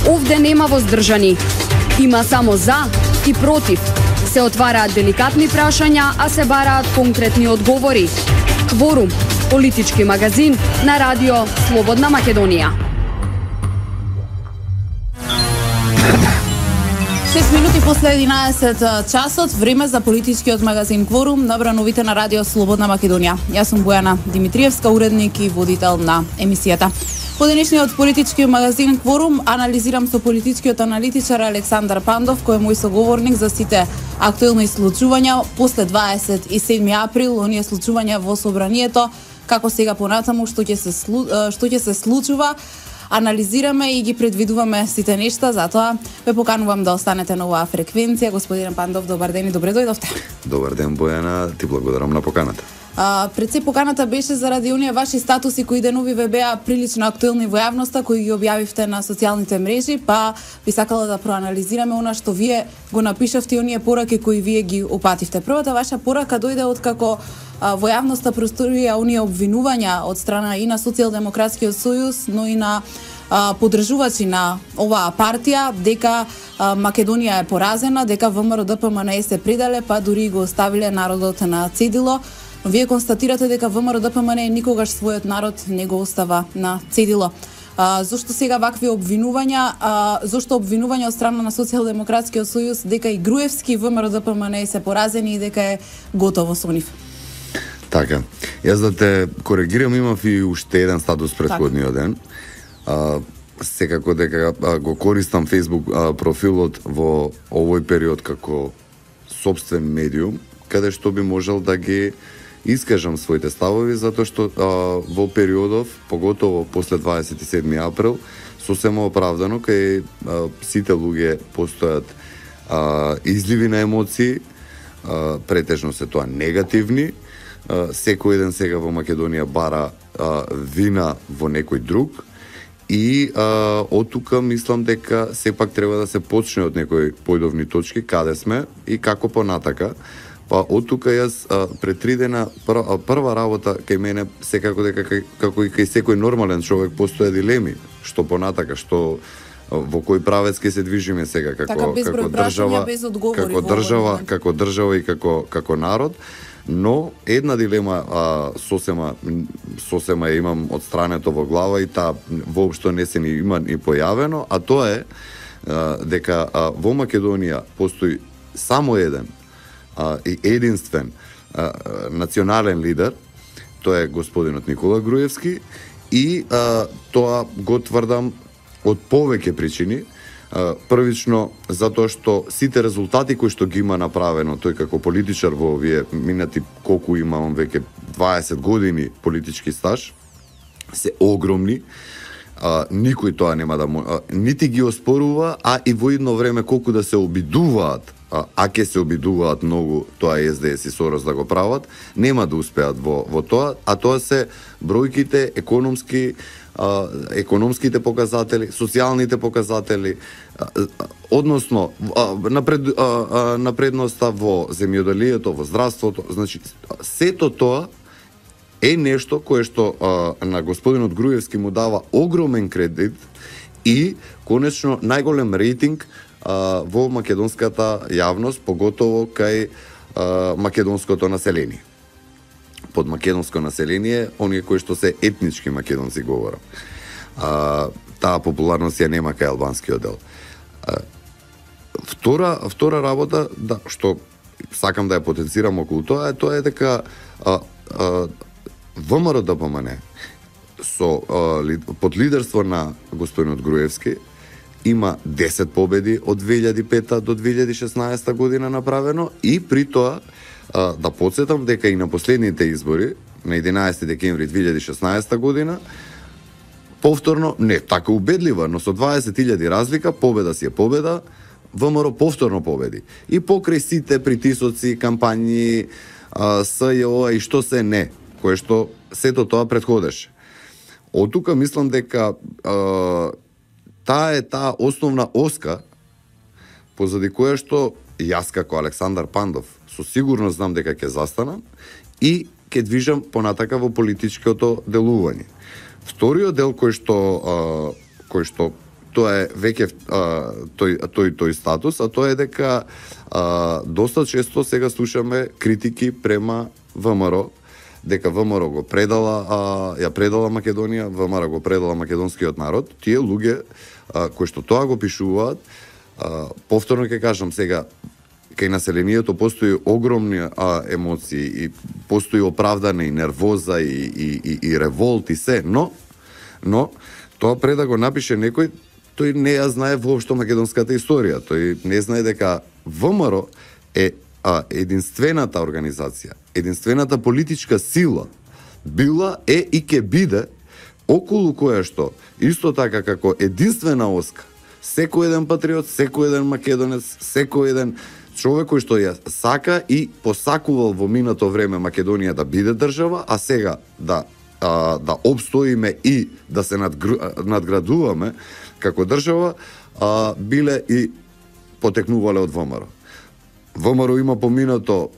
Овде нема воздржани. Има само за и против. Се отвараат деликатни прашања, а се бараат конкретни одговори. Кворум, политички магазин на радио Слободна Македонија. 6 минути после 11 часот, време за политичкиот магазин Кворум на брановите на радио Слободна Македонија. Јас сум Бојана Димитриевска, уредник и водител на емисијата. По денешниот политички магазин Кворум анализирам со политичкиот аналитичар Александар Пандов, кој е мој соговорник за сите актуелни случувања после 27 април, оние случувања во собранието, како сега понатаму што ќе се случува. Анализираме и ги предвидуваме сите нешта, затоа ве поканувам да останете на оваа фреквенција. Господин Пандов, добар ден и добре дојдовте. Добар ден, Бојана, ти благодарам на поканата. Пред се поканата беше заради оние ваши статуси кои денови ве беа прилично актуелни во јавноста, кои ги објавивте на социјалните мрежи, па би сакала да проанализираме она што вие го напишавте и оние пораки кои вие ги опативте. Првата ваша порака дојде од како во јавноста просторија оние обвинувања од страна и на Социјалдемократскиот сојуз, но и на поддржувачи на оваа партија дека Македонија е поразена, дека ВМРО ДПМНЕ се придале, па дури го оставиле народот на цедило. Но вие констатирате дека ВМРО ДПМНЕ никогаш својот народ не го остава на цедило. Зошто сега вакви обвинувања? Зошто обвинувања од страна на Социјалдемократскиот сојуз дека и Груевски и ВМРО ДПМНЕ се поразени и дека е готово со нив? Така. Јас да те коригирам, имав и уште еден статус претходниот ден. Секако дека го користам Facebook профилот во овој период како собствен медиум, каде што би можел да ги искажам своите ставови, затоа што во периодов, поготово после 27 април, сосема оправдано, кај сите луѓе постојат изливи на емоции, претежно се тоа негативни, секој еден сега во Македонија бара вина во некој друг, и од тука мислам дека сепак треба да се почне од некои појдовни точки, каде сме и како понатака. Па од тука јас пред 3 дена прва работа кај мене секако дека како и кај секој нормален човек постоја дилеми, што понатака, што во кој правец ќе се движиме сега како држава, како држава и како народ. Но една дилема сосема имам од страното во глава и таа воопшто не се ни има ни појавено, а тоа е дека во Македонија постои само еден и единствен национален лидер, тоа е господинот Никола Груевски, и тоа го тврдам од повеќе причини. Првично затоа што сите резултати кои што ги има направено тој како политичар во овие минати, колку имам веќе 20 години политички стаж, се огромни. Никој тоа нема да нити ги оспорува, а и во едно време колку да се обидуваат, ќе се обидуваат многу тоа СДС и Сорос да го прават, нема да успеат во тоа, а тоа се бројките економските показатели, социјалните показатели, односно напредноста во земјоделието, во здравството. Значи, сето тоа е нешто кое што на господинот Груевски му дава огромен кредит и конечно најголем рейтинг во македонската јавност, поготово кај македонското население. Под македонско население, оние кои што се етнички македонци говорам. Таа популарност ја нема кај албанскиот дел. Втора работа, да, што сакам да ја потенцирам околу тоа е дека ВМРО ДПМНЕ под лидерство на господинот Груевски има 10 победи од 2005 до 2016 година направено, и при тоа да подсетам дека и на последните избори на 11 декември 2016 година повторно, не така убедлива, но со 20.000 разлика, победа си е победа, ВМРО повторно победи. И покрај сите притисоци, кампањи, СЈО и што се не, кое што сето тоа претходеше. Од тука мислам дека таа е таа основна оска позади која што јас како Александар Пандов со сигурност знам дека ќе застанам и ќе движам понатака во политичкото делување. Вториот дел кој што тоа е веќе тој статус, а тоа е дека доста често сега слушаме критики према ВМРО, дека ВМРО го предала, ја предала Македонија, ВМРО го предала македонскиот народ. Тие луѓе кои што тоа го пишуваат, повторно ќе кажам сега, кај населението постои огромни емоции и постои оправдана и нервоза и револт и се, но тоа пред да го напише некој, тој не ја знае воопшто македонската историја. Тој не знае дека ВМРО е единствената организација, единствената политичка сила била и ќе биде околу која што исто така како единствена оска секој еден патриот, секој еден македонец, секој еден човек кој што ја сака и посакувал во минато време Македонија да биде држава, а сега да обстоиме и да се надградуваме како држава, биле и потекнувале од ВМРО. ВМРО има поминато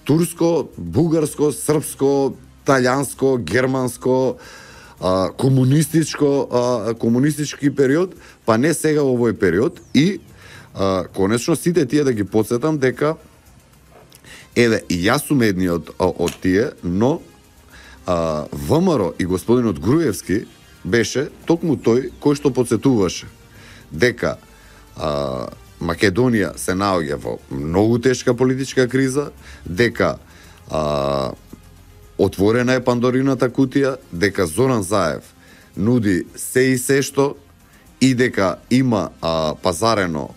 турско, бугарско, српско, таљанско, германско, комунистички период, па не сега во овој период и конечно сите тие да ги потсетам дека еве и јас сум едниот од тие, но ВМРО и господинот Груевски беше токму тој кој што потсетуваше дека Македонија се наоѓа во многу тешка политичка криза, дека отворена е Пандорината кутија, дека Зоран Заев нуди се и се што и дека има пазарено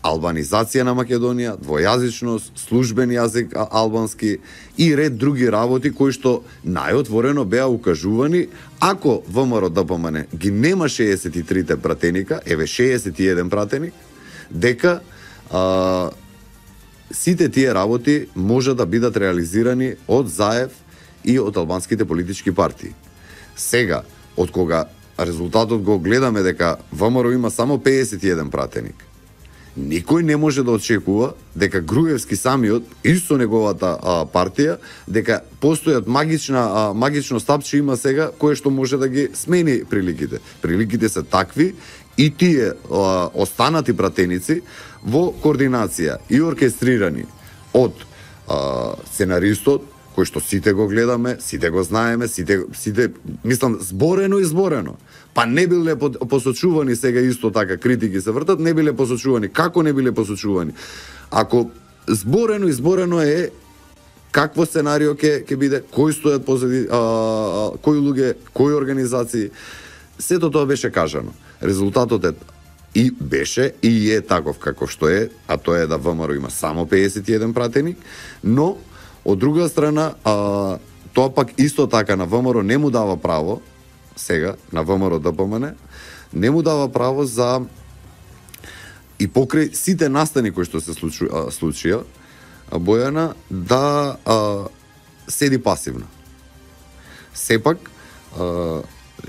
албанизација на Македонија, двојазичност, службен јазик албански и ред други работи кои што најотворено беа укажувани. Ако ВМРО ДПМН ги нема 63 пратеника, еве 61 пратеник, дека сите тие работи може да бидат реализирани од Заев и од албанските политички партии. Сега, од кога резултатот го гледаме дека ВМРО има само 51 пратеник, никој не може да очекува дека Груевски самиот и со неговата партија дека постојат магично стапче има сега кое што може да ги смени приликите. Приликите се такви и тие останати пратеници во координација и оркестрирани од сценаристот, кој што сите го гледаме, сите го знаеме, сите мислам зборено и зборено. Па не биле посочувани сега исто така критики се вртат, не биле посочувани. Како не биле посочувани? Ако зборено и зборено е какво сценарио ќе биде, кои стојат позади, кои луѓе, кои организации, сето тоа беше кажано. Резултатот е и беше и е таков каков што е, а тоа е да ВМРО има само 51 пратеник, но од друга страна тоа пак исто така на ВМРО не му дава право сега на ВМРО ДПМН не му дава право за и покрај сите настани кои што се случија Бојана да седи пасивно. Сепак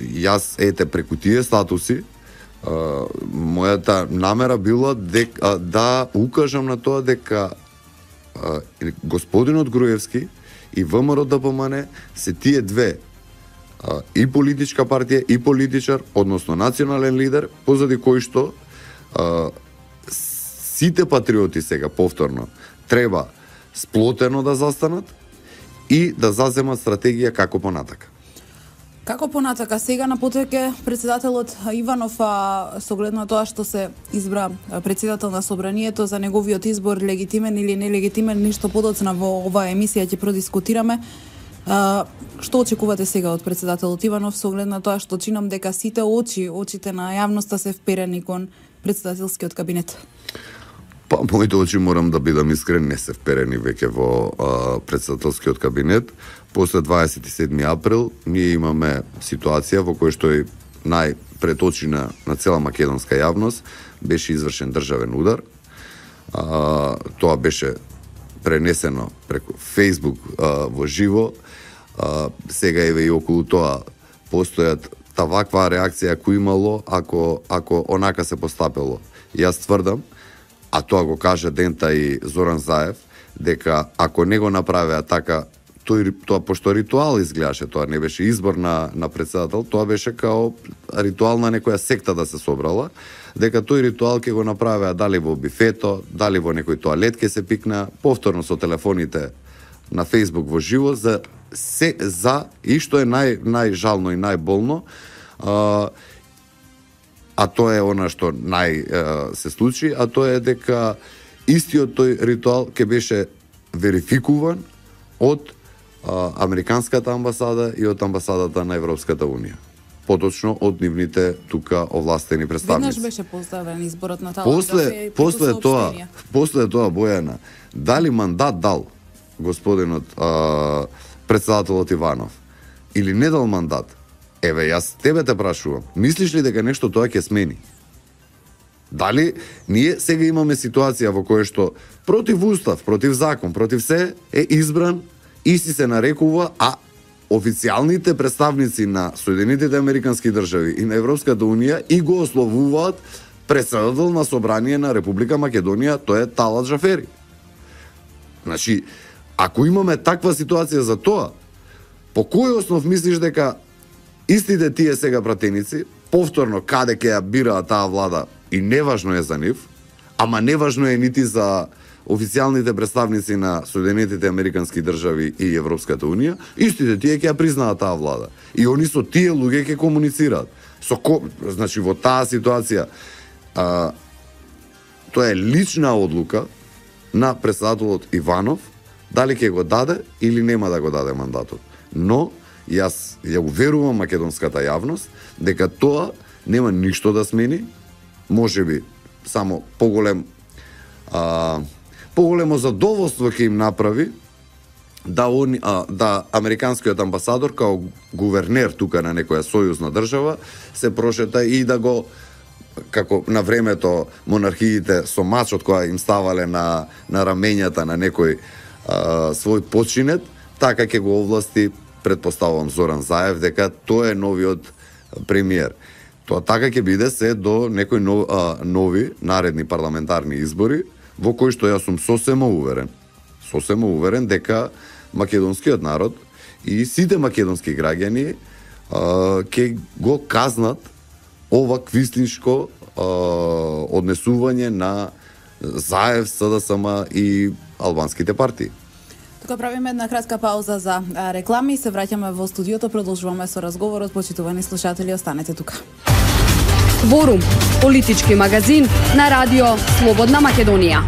јас преку тие статуси мојата намера била да укажам на тоа дека господинот Груевски и ВМРО ДПМН се тие две и политичка партија и политичар, односно национален лидер, позади кој што сите патриоти сега повторно треба сплотено да застанат и да заземат стратегија како понатака. Како понатака? Сега на потеке председателот Иванов, со оглед на тоа што се избра председател на собранието, за неговиот избор легитимен или нелегитимен, ништо подоцна во оваа емисија ќе продискутираме. Што очекувате сега од председателот Иванов со оглед на тоа што чинам дека сите очите на јавноста се вперени кон председателскиот кабинет? Па, моите очи, морам да бидам искрен, не се вперени веќе во председателскиот кабинет. После 27 април ние имаме ситуација во која што е најпред очи на цела македонска јавност беше извршен државен удар. Тоа беше пренесено преку Facebook во живо. Сега еве и околу тоа постојат ваква реакција кој имало ако онака се постапело. Јас тврдам, а тоа го каже дента и Зоран Заев, дека ако не го направеа така, тоа пошто ритуал изгледаше, тоа не беше избор на претседател, тоа беше као ритуал на некоја секта да се собрала, дека тој ритуал ќе го направеа дали во бифето, дали во некој тоалет ќе се пикна, повторно со телефоните на Facebook во живо за и што е најжално и најболно, а тоа е она што се случи, а тоа е дека истиот тој ритуал ќе беше верификуван од Американската амбасада и од амбасадата на Европската Унија. Поточно од нивните тука овластени представници. Веднаш беше поставен изборот на таа после тоа Бојана, дали мандат дал господинот претседателот Иванов или не дал мандат? Еве, јас тебе те прашувам, мислиш ли дека нешто тоа ќе смени? Дали ние сега имаме ситуација во која што против устав, против закон, против се е избран, исти се нарекува, а официјалните представници на Соединетите Американски држави и на Европската Унија и го ословуваат претседател на собрание на Република Македонија, тоа е Талат Джафери. Значи, ако имаме таква ситуација за тоа, по кој основ мислиш дека истите тие сега пратеници, повторно каде ќе ја бираат таа влада и неважно е за нив, ама неважно е нити за официјалните представници на Соединетите Американски држави и Европската Унија, истите тие ќе ја признаат таа влада. И они со тие луѓе ќе комуницираат. Значи, во таа ситуација, тоа е лична одлука на претседателот Иванов, дали ќе го даде или нема да го даде мандатот. Но, јас ја уверувам македонската јавност дека тоа нема ништо да смени, можеби само поголемо задоволство ќе им направи да американскиот амбасадор као гувернер тука на некоја сојузна држава се прошета и да го, како на времето монархиите со мачот која им ставале на рамењата на некој свој починет, така ќе го овласти, предпоставувам, Зоран Заев, дека тоа е новиот премиер. Тоа така ќе биде се до некои нови наредни парламентарни избори, во кои што јас сум сосема уверен дека македонскиот народ и сите македонски граѓани ќе го казнат ова квислиншко однесување на Заев, СДСМ и албанските партии. Тука правиме една кратка пауза за реклами и се враќаме во студиото, продолжуваме со разговорот. Почитувани слушатели, останете тука. Кворум, политички магазин на радио Слободна Македонија.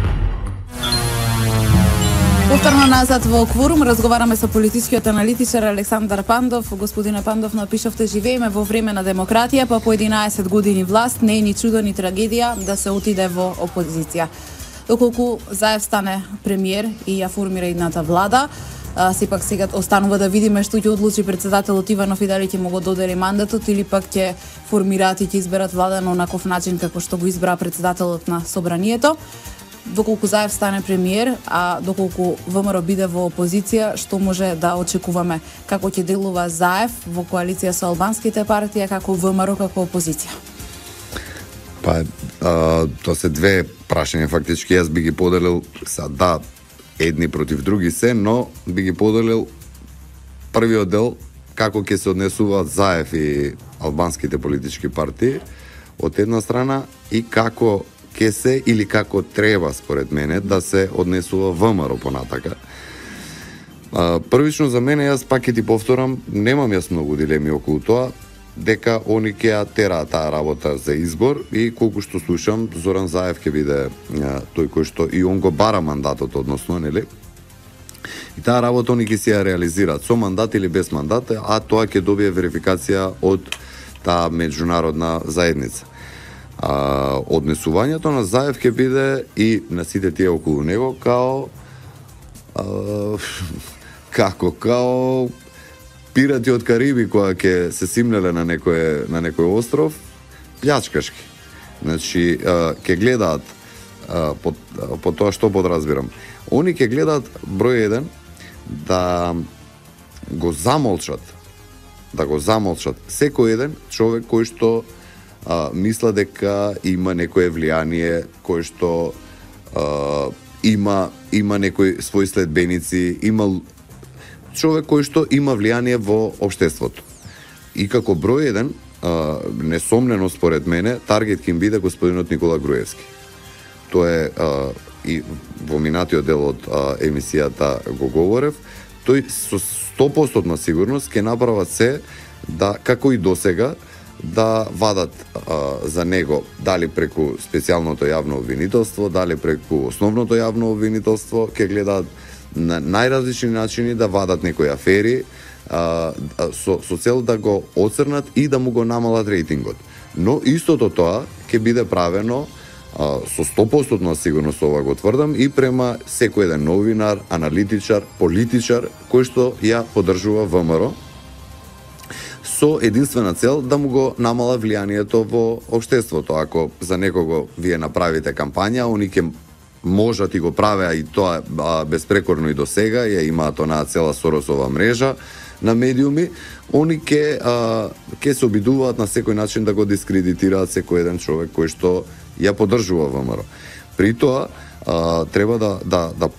Повторно назад во Кворум разговараме со политичкиот аналитичар Александар Пандов. Господине Пандов, напишавте: живееме во време на демократија, па по 11 години власт не е ни чудо ни трагедија да се отиде во опозиција. Доколку Заев стане премиер и ја формира идната влада, сепак сега останува да видиме што ќе одлучи претседателот Иванов и дали ќе му го додели мандатот или пак ќе формираат и ќе изберат влада на онаков начин како што го избра претседателот на собранието. Доколку Заев стане премиер, а доколку ВМРО биде во опозиција, што може да очекуваме? Како ќе делува Заев во коалиција со албанските партии, како ВМРО како опозиција? Па, тоа се две прашања фактички. Јас би ги поделил едни против други се, но би ги поделил првиот дел како ќе се однесуваат Заев и албанските политички партии од една страна и како ќе се или како треба според мене да се однесува ВМРО понатака. Првично за мене, јас пак ќе ти повторам, немам јас многу дилеми околу тоа, дека они ќе ја тераат таа работа за избор и колку што слушам, Зоран Заев ќе биде тој кој што и он го бара мандатот, односно, нели? И таа работа они ќе се ја реализираат со мандат или без мандат, а тоа ќе добие верификација од таа меѓународна заедница. Однесувањето на Заев ќе биде и на сите тие околу него као пирати од Кариби која ќе се симнеле на некој остров, плячкашки. Значи, ќе гледаат по тоа што подразбирам. Они ќе гледаат број 1 да го замолчат секој еден човек кој што мисла дека има некое влијание, кој што има некои своји следбеници, има човек кој што има влијание во општеството. И како број еден, несомнено според мене, таргет ќе им биде господинот Никола Груевски. Тоа е и во минатиот дел од емисијата го говорев, тој со 100% сигурност ќе направат се да, како и досега, да вадат за него дали преку специјалното јавно обвинителство, дали преку основното јавно обвинителство, ќе гледаат на најразлични начини да вадат некои афери со цел да го оцрнат и да му го намалат рейтингот. Но истото тоа ќе биде правено со 100% сигурност, ова го тврдам, и према секој еден новинар, аналитичар, политичар кој што ја поддржува ВМРО, со единствена цел да му го намала влијанието во општеството. Ако за некого вие направите кампања, они ќе можат и го правеа, и тоа безпрекорно и до сега, ја имаат онаа цела Соросова мрежа на медиуми, они ќе се обидуваат на секој начин да го дискредитираат секој еден човек кој што ја поддржува ВМРО. При тоа треба да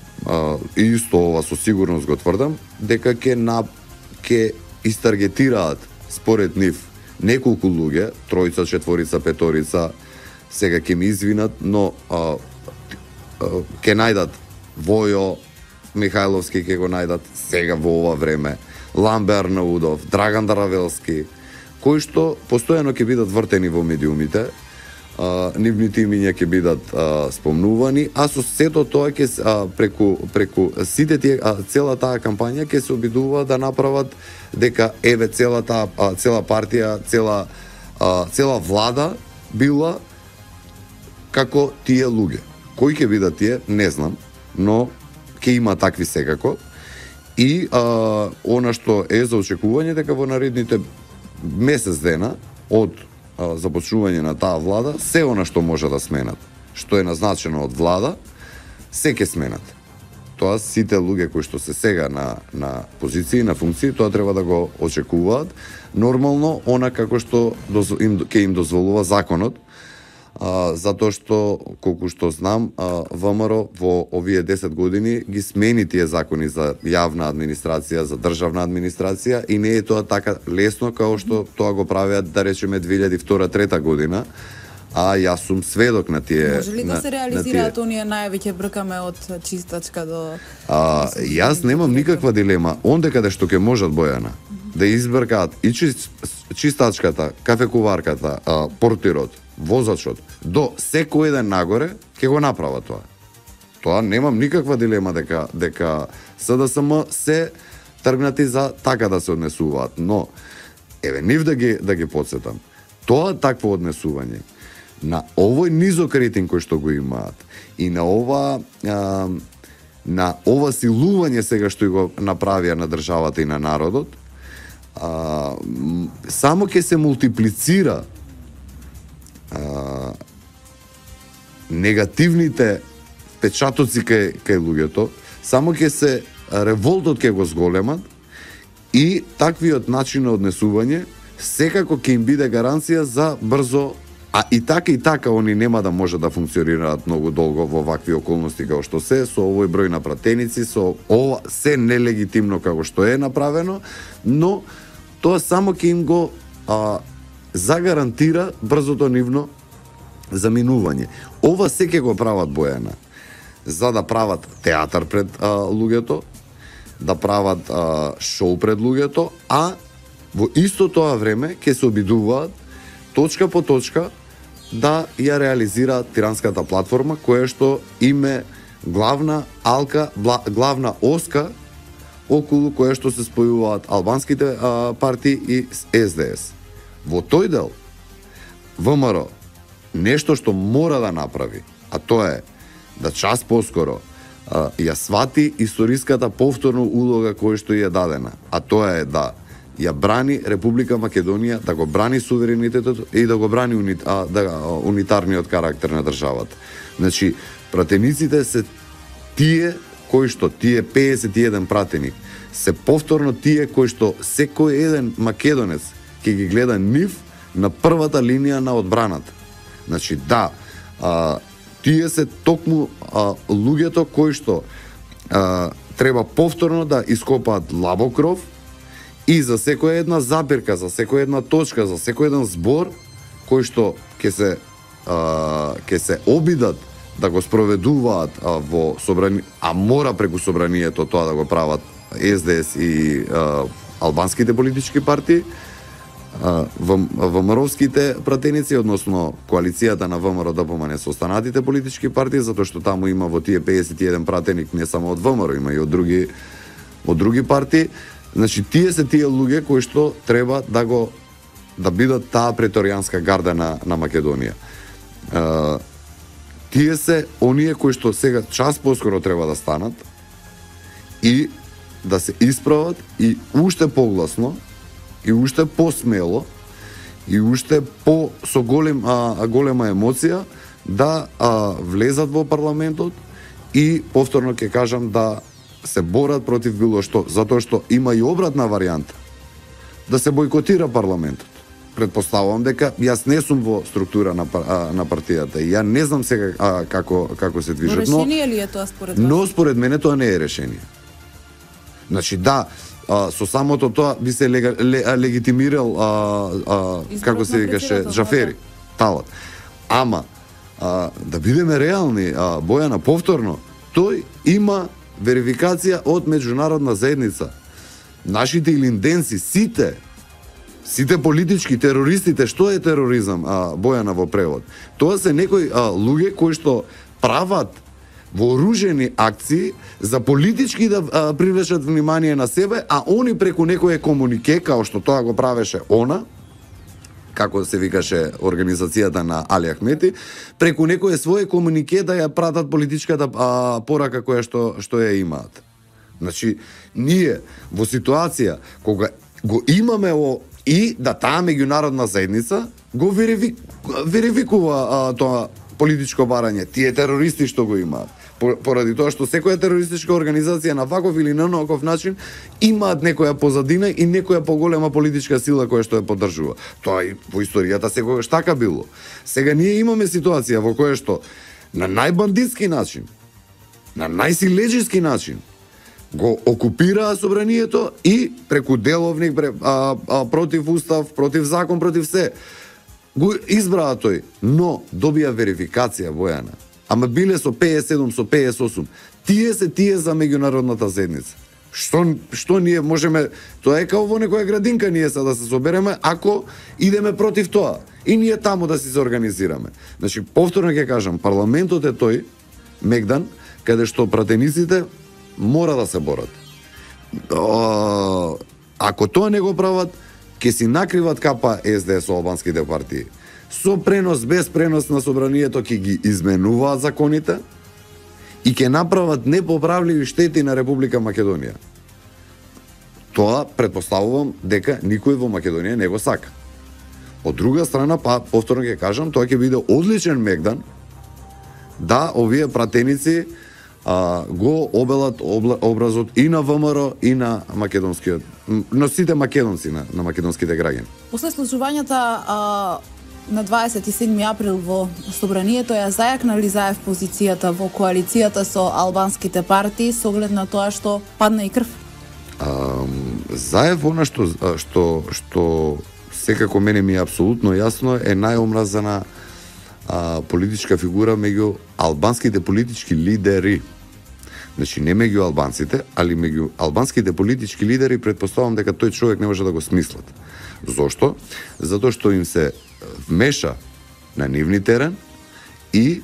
исто ова со сигурност го тврдам, дека ќе истаргетираат според нив неколку луѓе, тројца, четворица, петорица, сега ќе ми извинат, но ќе најдат Војо Михајловски, ќе го најдат сега во ова време, Ламбе Арнаудов, Драган Даравелски, кои што постојано ќе бидат вртени во медиумите, нивните имиња ќе бидат спомнувани, а со сето тоа ќе преку сите тие цела таа кампања ќе се обидува да направат дека еве цела партија, цела влада била како тие луѓе. Кои ќе бидат тие, не знам, но ќе има такви секако. И она што е за очекување, дека во наредните месец дена од започнување на таа влада, се она што може да сменат, што е назначено од влада, се ќе сменат. Тоа сите луѓе кои што се сега на позиции, на функции, тоа треба да го очекуваат нормално, она како што ќе им дозволува законот, затоа што, колку што знам, ВМРО во овие 10 години ги смени тие закони за јавна администрација, за државна администрација, и не е тоа така лесно како што тоа го правеат, да речеме, 2002-2003 година, а јас сум сведок на тие... Може ли да се реализираат оние највеќе бркаме од чистачка до... Јас немам никаква дилема. Онде каде што ќе можат, Бојана, да избркаат и чистачката, кафекуварката, портирот, возачот, до секој еден нагоре, ќе го направа тоа. Тоа немам никаква дилема дека СДСМ се тргнати за така да се однесуваат, но еве нив да ги подсетам. Тоа такво однесување на овој низок рейтинг кој што го имаат и на ова силување сега што го направија на државата и на народот, само ќе се мултиплицира негативните печатоци кај луѓето, само ќе се револтот ќе го зголемат, и таквиот начин на однесување секако ќе им биде гаранција за брзо, а и така они нема да може да функционираат многу долго во вакви околности како што се, со овој број на пратеници, со ова се нелегитимно како што е направено, но тоа само ќе им го загарантира брзото нивно заминување. Ова се ќе го прават, Бојана, за да прават театар пред луѓето, да прават шоу пред луѓето, а во исто тоа време ќе се обидуваат точка по точка да ја реализираат тиранската платформа, која што име главна алка, главна оска околу која што се спојуваат албанските партии и СДС. Во тој дел, ВМРО нешто што мора да направи, а тоа е да час поскоро ја свати историската повторно улога која што ја дадена, а тоа е да ја брани Република Македонија, да го брани суверенитетот и да го брани унитарниот карактер на државата. Значи, пратениците се тие кои што, тие 51 пратеник, се повторно тие кои што секој еден македонец ќе ги гледа нив на првата линија на одбраната. Значи, да, тие се токму луѓето кои што треба повторно да ископаат лабокров и за секоја една запирка, за секоја една точка, за секој еден збор кој што ќе се обидат да го спроведуваат во собрание, а мора преку собранието тоа да го прават СДС и албанските политички партии, ВМРО-ските пратеници, односно коалицијата на ВМРО ДПМН со останатите политички партии, затоа што таму има во тие 51 пратеник не само од ВМРО, има и од други партии. Значи тие се тие луѓе кои што треба да бидат таа преторијанска гарда на Македонија. Тие се оние кои што сега час поскоро треба да станат и да се исправат и уште погласно и уште посмело и уште со голема емоција да влезат во парламентот и повторно ќе кажам да се борат против било што, затоа што има и обратна варијанта да се бойкотира парламентот. Предпоставувам дека јас не сум во структура на партијата и ја не знам сега како се движат, но решение ли е тоа според вас? Но според мене тоа не е решение. Значи да, со самото тоа би се легитимирал како се викаше Джафери, талат. Ама да бидеме реални, Бојана, повторно, тој има верификација од меѓународна заедница. Нашите илинденци, сите политички терористите, што е тероризам, Бојана, во превод? Тоа се некои луѓе кои што прават вооружени акции за политички да привлечат внимание на себе, а они преку некое комунике, као што тоа го правеше она, како се викаше организацијата на Али Ахмети, преку некое свое комунике да ја пратат политичката порака која што ја имаат. Значи, ние во ситуација кога го имаме и да таа меѓународна заедница го верификува тоа политичко барање, тие терористи што го имаат. Поради тоа што секоја терористичка организација на ваков или на онаков начин имаат некоја позадина и некоја поголема политичка сила која што ја поддржува. Тоа и во историјата секогаш така било. Сега ние имаме ситуација во која што на најбандитски начин, на најсилежиски начин го окупираа собранието и преку деловник, против устав, против закон, против се. Го избраа тој, но добија верификација, Бојана. Ама биле со 57, со 58. Тие се тие за меѓународната заедница. Што ние можеме, тоа е као во некоја градинка ние да се собереме ако идеме против тоа. И ние таму да си се организираме. Значи, повторно ќе кажам, парламентот е тој мегдан каде што пратениците мора да се борат. Ако тоа не го прават, ќе си накриват капа СДС со албанските партии. Со пренос, без пренос на собранието ќе ги изменуваат законите и ќе направат непоправливи штети на Република Македонија. Тоа предпоставувам дека никој во Македонија не го сака. Од друга страна, повторно ќе кажам, тоа ќе биде одличен мегдан да овие пратеници го обелат образот и на ВМРО и на македонскиот, на сите македонци, на македонските граѓани. После случувањата на 27 април во собранието ја зајакнали Заев позицијата во коалицијата со албанските партии со оглед на тоа што падна и крв? Заев она што секако мене ми е апсолутно јасно е најомразена политичка фигура меѓу албанските политички лидери. Значи не меѓу албанците, али меѓу албанските политички лидери предпоставам дека тој човек не може да го смислат. Зошто? Затоа што им се вмеша на нивни терен и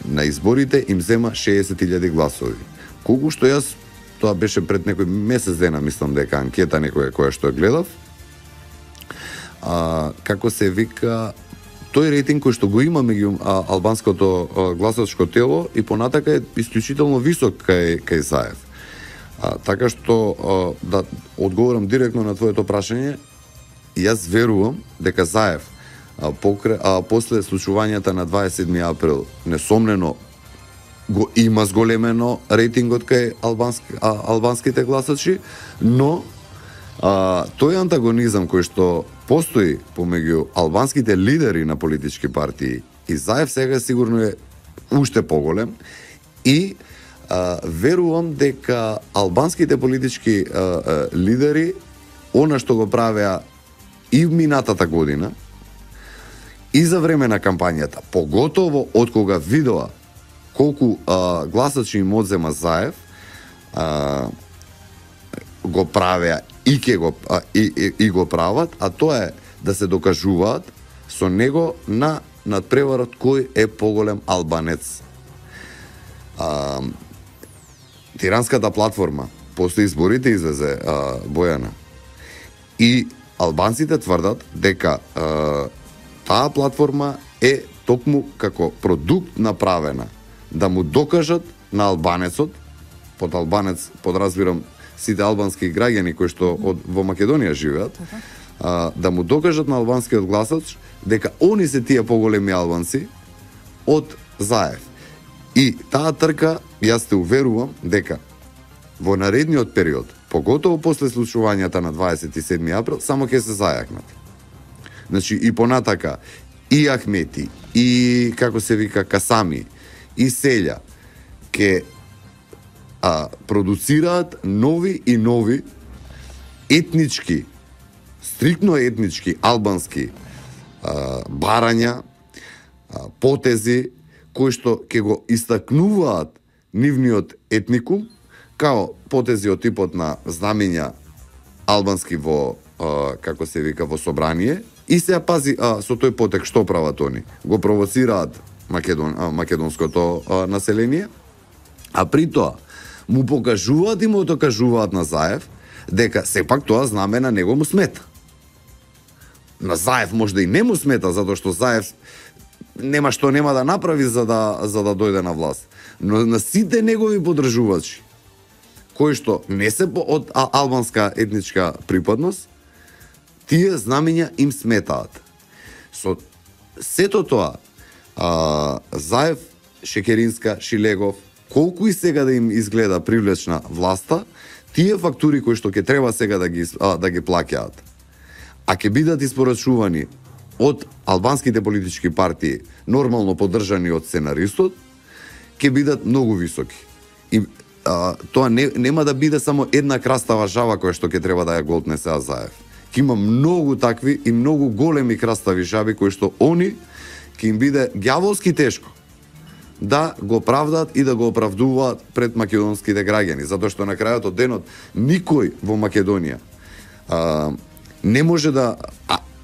на изборите им зема 60.000 гласови. Колку што јас, тоа беше пред некој месец дена, мислам дека анкета некоја која што ја гледав, како се вика, тој рейтинг кој што го има меѓу албанското гласачко тело и понатака е исклучително висок кај Заев. Така што да одговорам директно на твоето прашање, јас верувам дека Заев после случувањата на 27 април несомнено го има зголемено рейтингот кај албанските гласачи, но тој антагонизам кој што постои помеѓу албанските лидери на политички партии и Заев сега сигурно е уште поголем и верувам дека албанските политички лидери она што го правеа и минатата година и за време на кампањата, поготово од кога видоа колку гласачи им одзема Заев, го правеа и го прават, а тоа е да се докажуваат со него на надпреварот кој е поголем албанец. Тиранската платформа, после изборите излезе Бојана, и албанците тврдат дека таа платформа е токму како продукт направена да му докажат на албанецот, под албанец подразбирам сите албански граѓани кои што во Македонија живеат, да му докажат на албанскиот гласач дека они се тие поголеми албанци од Заев. И таа трка, јас те уверувам дека во наредниот период, поготово после случувањата на 27 април, само ќе се зајакнат. Значи и понатака, и Ахмети, и како се вика Касами, и Селја ќе продуцираат нови и нови етнички, стриктно етнички албански барања, потези кои што ќе го истакнуваат нивниот етникум као потези од типот на знамења албански во како се вика во собрание и се пази со тој потек што прават они? Го провоцираат македонското население, а при тоа му покажуваат и му докажуваат на Заев дека сепак тоа знаме на него му смета. На Заев може да и не му смета, затоа што Заев нема да направи за да дојде на власт. Но на сите негови поддржувачи, кои што не се од албанска етничка припадност, тие знамења им сметаат. Со сето тоа, Заев, Шекеринска, Шилегов, колку и сега да им изгледа привлечна власта, тие фактури кои што ќе треба сега да ги плаќаат, а ќе бидат испорачувани од албанските политички партии, нормално поддржани од сценаристот, ќе бидат многу високи. И тоа нема да биде само една крастава жаба која што ќе треба да ја голтне сега Заев. Ќе има многу такви и многу големи крастави жаби кои што они ќе им биде ѓаволски тешко да го правдат и да го оправдуваат пред македонските граѓани, затоа што на крајот од денот никој во Македонија не може да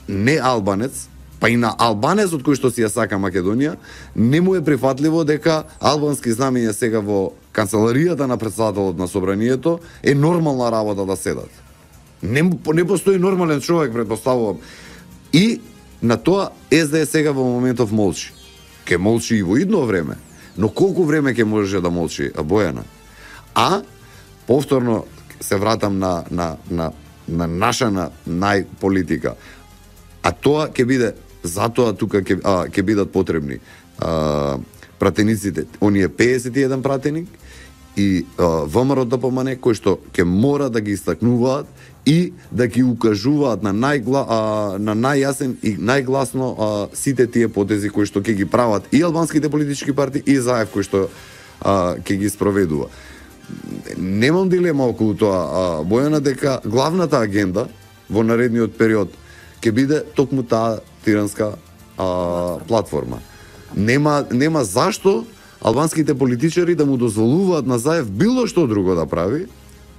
не албанец, па и на албанецот кој што си ја сака Македонија, не му е прифатливо дека албански знамења сега во канцеларијата на претседателот на собранието е нормална работа да седат. Не постои нормален човек, претпоставувам. И на тоа СДС сега во моментов молчи. Ке молчи и во идно време, но колку време ќе може да молчи Бојана? А повторно се вратам на наша најполитика. А тоа ќе биде, затоа тука ќе бидат потребни пратениците, оние 51 пратеник и ВМРО ДПМН кои што ќе мора да ги истакнуваат и да ги укажуваат на најјасен и најгласно сите тие потези кои што ќе ги прават и албанските политички партии и Заев кои што ќе ги спроведува. Немам дилема околу тоа, Бојана, дека главната агенда во наредниот период ќе биде токму таа тиранска платформа. Нема зашто албанските политичари да му дозволуваат на Заев било што друго да прави,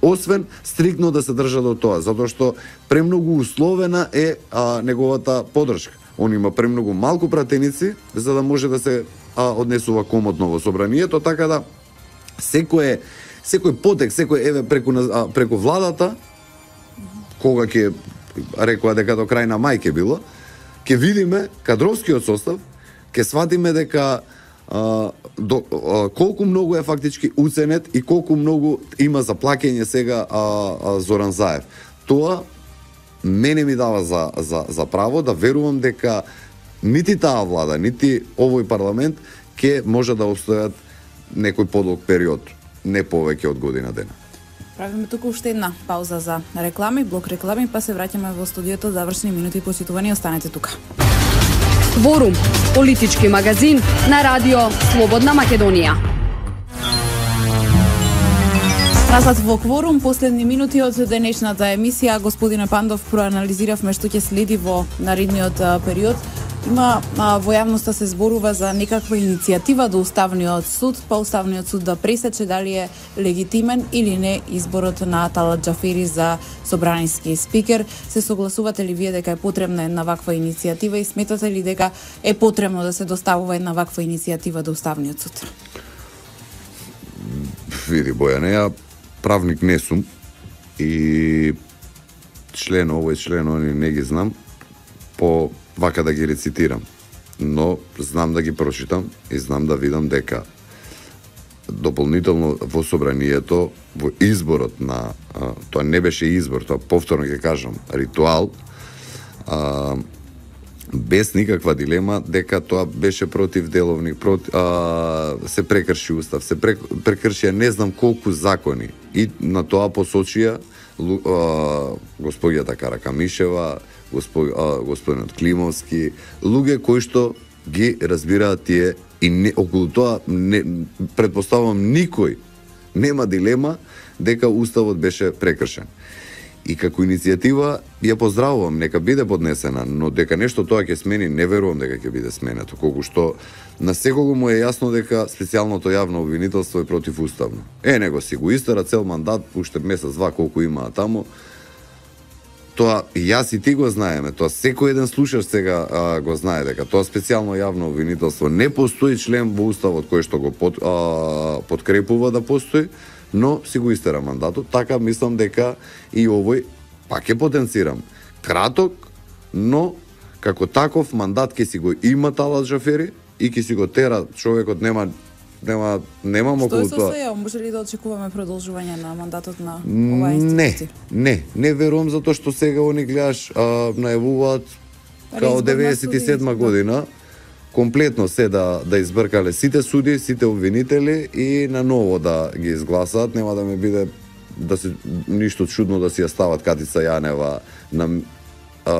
освен стриктно да се држа до тоа, затоа што премногу условена е неговата поддршка. Он има премногу малку пратеници за да може да се однесува комотно во собранието, така да секој потек, преку владата, кога ќе рекоа дека до крај на мај ќе било, ќе видиме кадровскиот состав, ќе сватиме дека колку многу е фактички уценет и колку многу има за плаќање сега Зоран Заев. Тоа мене ми дава за право да верувам дека нити таа влада, нити овој парламент ќе може да обстојат некој подолг период, не повеќе од година дена. Правиме туку уште една пауза за реклами, блок реклами, па се враќаме во студиото завршни минути почитувани, останете тука. Кворум, политички магазин на радио Слободна Македонија. Назад во кворум, последни минути од денешната емисија, господине Пандов, проанализиравме што ќе следи во наредниот период. Има во јавноста се зборува за некаква иницијатива до Уставниот суд, па Уставниот суд да пресече дали е легитимен или не изборот на Талат Џафери за собраниски спикер. Се согласувате ли вие дека е потребна една ваква иницијатива и сметате ли дека е потребно да се доставува една ваква иницијатива до Уставниот суд? Види, Бојане, ја правник не сум и член овој, член они не ги знам, по вака да ги рецитирам. Но знам да ги прочитам и знам да видам дека дополнително во собранието, во изборот на тоа не беше избор, тоа повторно ќе кажам, ритуал, без никаква дилема дека тоа беше против деловник, се прекрши устав, се прекршија не знам колку закони и на тоа посочија господјата Каракамишева, господинот Климовски, луѓе кои што ги разбираат тие и не, околу тоа не, предпоставувам никој нема дилема дека уставот беше прекршен. И како иницијатива ја поздравувам, нека биде поднесена, но дека нешто тоа ќе смени, не верувам дека ќе биде сменето, колку што на секого му е јасно дека специјалното јавно обвинителство е противуставно. Него си го истера цел мандат, уште месец-два колку имаа таму. Тоа и јас и ти го знаеме, тоа секој еден слушаш сега го знае дека тоа специјално јавно обвинителство не постои член во уставот кој што го подкрепува да постои, но си го истера мандатот, така мислам дека и овој, пак ќе потенцирам, краток, но како таков мандат ќе си го има Талат Џафери и ќе си го тера, човекот нема околу тоа. Што е со сеја? Може ли да очекуваме продолжување на мандатот на оваа институција? Не верувам, затоа што сега они гледаш најавуваат као 97 година, комплетно се да избркале сите суди, сите обвинители и на ново да ги изгласаат. Нема да ме биде да се ништо чудно да си ја стават Катица Јанева на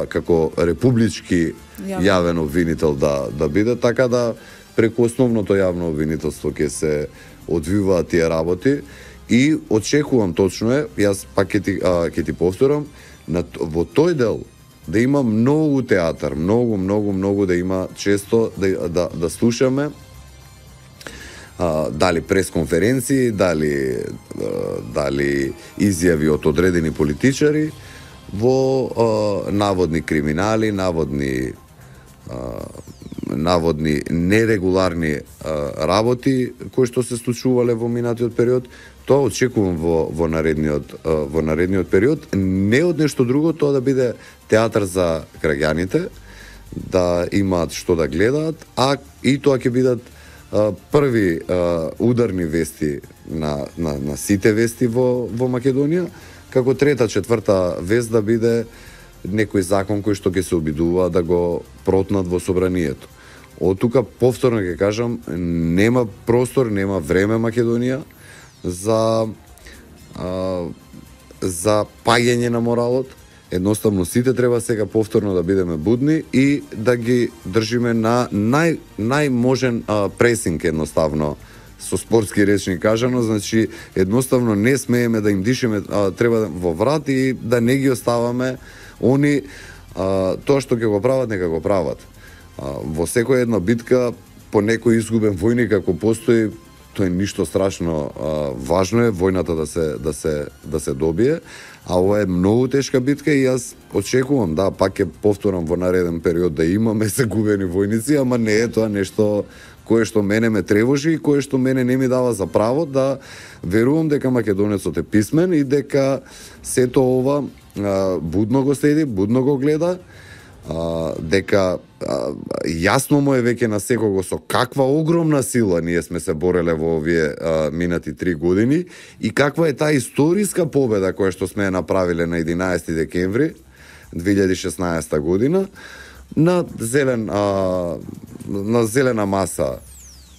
како републички јавен обвинител да биде, така да преку основното јавно обвинителство ќе се одвиваат тие работи и очекувам, точно е, јас пак ќе ти повторам, во тој дел да има многу театар, многу да има често да слушаме дали пресконференции, дали изјави од одредени политичари во наводни криминали, наводни нерегуларни работи кои што се случувале во минатиот период. Тоа очекувам во наредниот период, не од нешто друго, тоа да биде театар за граѓаните, да имаат што да гледаат, а и тоа ќе бидат први ударни вести на сите вести во Македонија, како трета, четврта вест да биде некој закон кој што ќе се обидува да го протнат во собранието. Од тука повторно ќе кажам, нема простор, нема време Македонија за паѓање на моралот. Едноставно сите треба сега повторно да бидеме будни и да ги држиме на најможен пресинг, едноставно со спортски речник кажано, значи едноставно не смееме да им дишеме, треба во врат и да не ги оставаме они тоа што ќе го прават, нека го прават. Во секоја една битка по некој изгубен војник ако постои, тоа е ништо страшно, важно е војната да се добие, а ова е многу тешка битка и јас очекувам, да, пак ќе повторам во нареден период да имаме загубени војници, ама не е тоа нешто кое што мене ме тревожи и кое што мене не ми дава за право да верувам дека македонецот е писмен и дека сето ова будно го следи, будно го гледа, дека јасно му е веќе на секого со каква огромна сила ние сме се бореле во овие минати 3 години и каква е таа историска победа која што сме направиле на 11 декември 2016 година на зелена маса.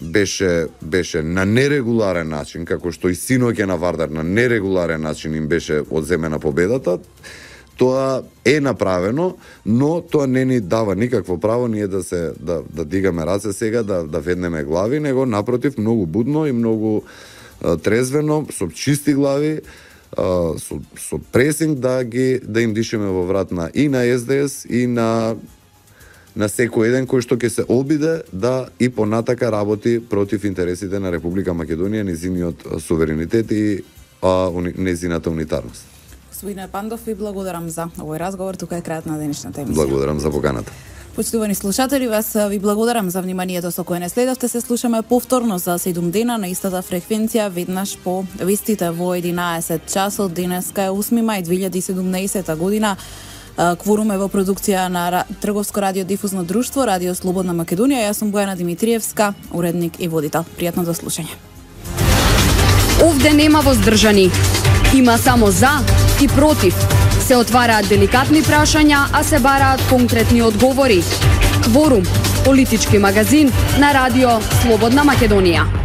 Беше на нерегуларен начин, како што и синоќа на Вардар на нерегуларен начин им беше одземена победата. Тоа е направено, но тоа не ни дава никакво право ние да дигаме раце сега, да веднеме глави, него напротив многу будно и многу трезвено, со чисти глави, со пресинг да им дишеме во врат и на СДС и на секој еден кој што ќе се обиде да и понатака работи против интересите на Република Македонија, незиниот суверенитет и незината унитарност. Господине Пандов, ви благодарам за овој разговор, тука е крајот на денешната емисија. Благодарам за поканата. Почитувани слушатели, вас ви благодарам за вниманието со кое не следовте. Се слушаме повторно за 7 дена на истата фреквенција, веднаш по вестите во 11 часот. Денеска е 8 мај 2017 година. Кворум е во продукција на Трговско радиодифузно друштво, Радио Слободна Македонија. Јас сум Бојана Димитриевска, уредник и водител. Пријатно до слушање. Овде нема воздржани. Има само за и против. Се отвараат деликатни прашања, а се бараат конкретни одговори. Кворум, политички магазин на Радио Слободна Македонија.